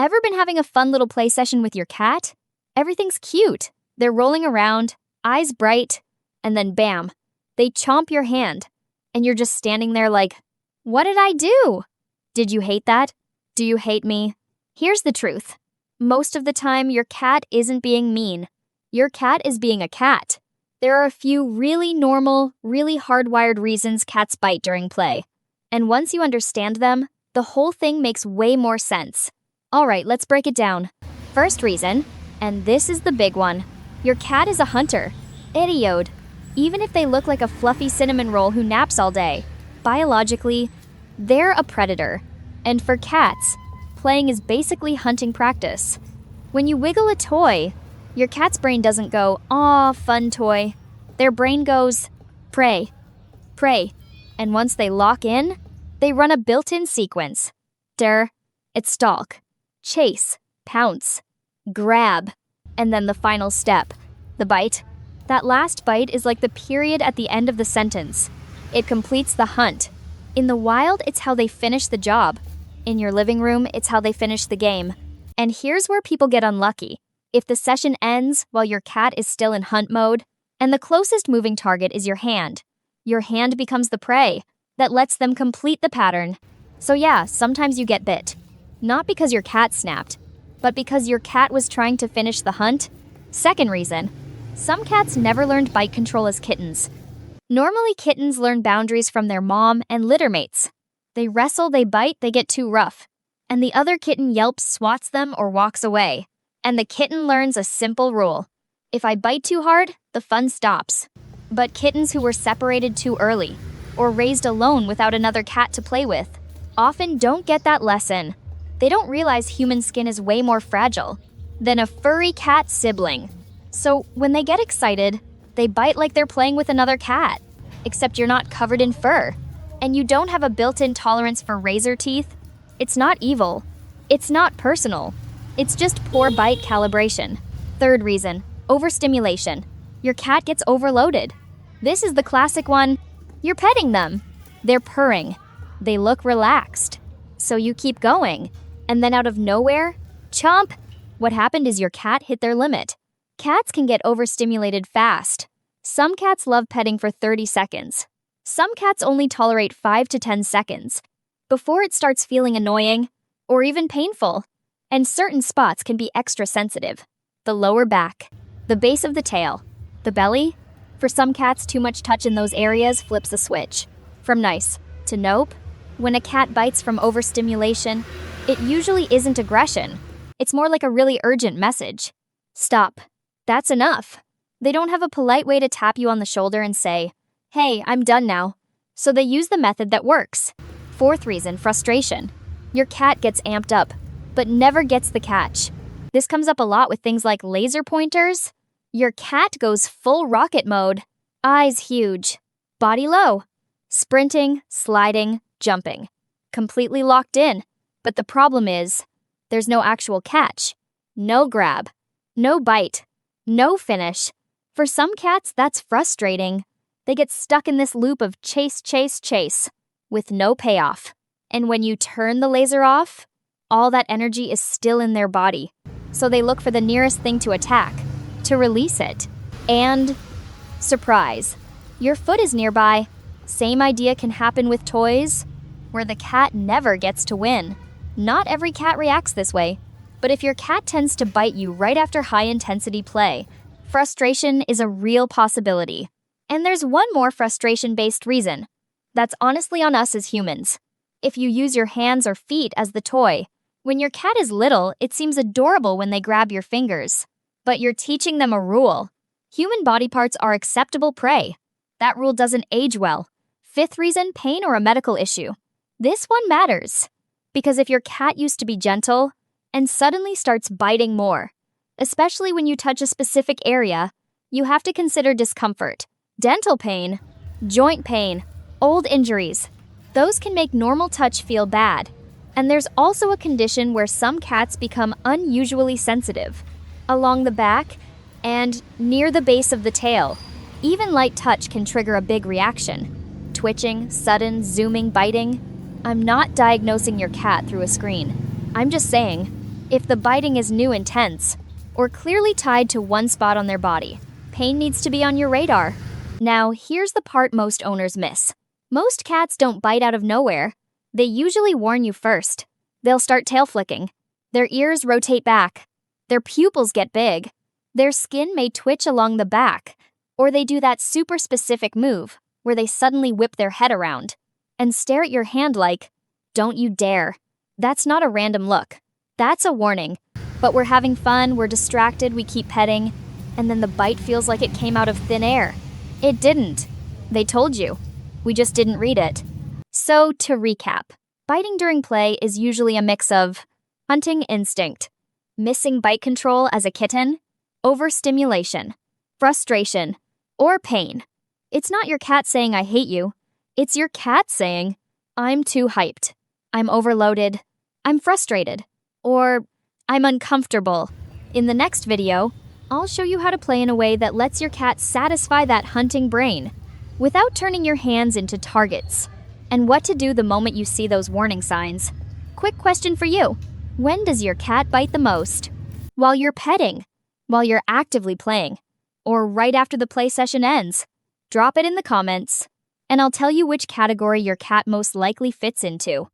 Ever been having a fun little play session with your cat? Everything's cute. They're rolling around, eyes bright, and then bam, they chomp your hand. And you're just standing there like, what did I do? Did you hate that? Do you hate me? Here's the truth. Most of the time, your cat isn't being mean. Your cat is being a cat. There are a few really normal, really hardwired reasons cats bite during play. And once you understand them, the whole thing makes way more sense. All right, let's break it down. First reason, and this is the big one, your cat is a hunter. Idiot. Even if they look like a fluffy cinnamon roll who naps all day, biologically, they're a predator. And for cats, playing is basically hunting practice. When you wiggle a toy, your cat's brain doesn't go, aw, fun toy. Their brain goes, prey, prey. And once they lock in, they run a built-in sequence. It's stalk, chase, pounce, grab, and then the final step, the bite. That last bite is like the period at the end of the sentence. It completes the hunt. In the wild, it's how they finish the job. In your living room, it's how they finish the game. And here's where people get unlucky. If the session ends while your cat is still in hunt mode, and the closest moving target is your hand becomes the prey that lets them complete the pattern. So yeah, sometimes you get bit. Not because your cat snapped, but because your cat was trying to finish the hunt. Second reason, some cats never learned bite control as kittens. Normally, kittens learn boundaries from their mom and litter mates. They wrestle, they bite, they get too rough. And the other kitten yelps, swats them, or walks away. And the kitten learns a simple rule. If I bite too hard, the fun stops. But kittens who were separated too early, or raised alone without another cat to play with, often don't get that lesson. They don't realize human skin is way more fragile than a furry cat sibling. So when they get excited, they bite like they're playing with another cat, except you're not covered in fur, and you don't have a built-in tolerance for razor teeth. It's not evil. It's not personal. It's just poor bite calibration. Third reason, overstimulation. Your cat gets overloaded. This is the classic one. You're petting them. They're purring. They look relaxed. So you keep going. And then out of nowhere, chomp! What happened is your cat hit their limit. Cats can get overstimulated fast. Some cats love petting for 30 seconds. Some cats only tolerate 5 to 10 seconds before it starts feeling annoying or even painful. And certain spots can be extra sensitive. The lower back, the base of the tail, the belly. For some cats, too much touch in those areas flips a switch. From nice to nope. When a cat bites from overstimulation, it usually isn't aggression. It's more like a really urgent message. Stop. That's enough. They don't have a polite way to tap you on the shoulder and say, hey, I'm done now. So they use the method that works. Fourth reason, frustration. Your cat gets amped up, but never gets the catch. This comes up a lot with things like laser pointers. Your cat goes full rocket mode. Eyes huge. Body low. Sprinting, sliding, jumping. Completely locked in. But the problem is, there's no actual catch. No grab. No bite. No finish. For some cats, that's frustrating. They get stuck in this loop of chase, chase, chase, with no payoff. And when you turn the laser off, all that energy is still in their body. So they look for the nearest thing to attack, to release it. And surprise, your foot is nearby. Same idea can happen with toys, where the cat never gets to win. Not every cat reacts this way, but if your cat tends to bite you right after high-intensity play, frustration is a real possibility. And there's one more frustration-based reason. That's honestly on us as humans. If you use your hands or feet as the toy, when your cat is little, it seems adorable when they grab your fingers. But you're teaching them a rule. Human body parts are acceptable prey. That rule doesn't age well. Fifth reason, pain or a medical issue. This one matters. Because if your cat used to be gentle and suddenly starts biting more, especially when you touch a specific area, you have to consider discomfort. Dental pain, joint pain, old injuries. Those can make normal touch feel bad. And there's also a condition where some cats become unusually sensitive. Along the back and near the base of the tail. Even light touch can trigger a big reaction. Twitching, sudden, zooming, biting. I'm not diagnosing your cat through a screen. I'm just saying, If the biting is new and tense, or clearly tied to one spot on their body, pain needs to be on your radar. Now, here's the part most owners miss. Most cats don't bite out of nowhere. They usually warn you first. They'll start tail flicking. Their ears rotate back. Their pupils get big. Their skin may twitch along the back, or they do that super specific move where they suddenly whip their head around and stare at your hand like, "Don't you dare." That's not a random look. That's a warning. But we're having fun, we're distracted, we keep petting, and then the bite feels like it came out of thin air. It didn't. They told you. We just didn't read it. So, to recap, biting during play is usually a mix of hunting instinct, missing bite control as a kitten, overstimulation, frustration, or pain. It's not your cat saying, "I hate you." It's your cat saying, "I'm too hyped. I'm overloaded. I'm frustrated." Or, "I'm uncomfortable." In the next video, I'll show you how to play in a way that lets your cat satisfy that hunting brain without turning your hands into targets, and what to do the moment you see those warning signs. Quick question for you. When does your cat bite the most? While you're petting? While you're actively playing? Or right after the play session ends? Drop it in the comments, and I'll tell you which category your cat most likely fits into.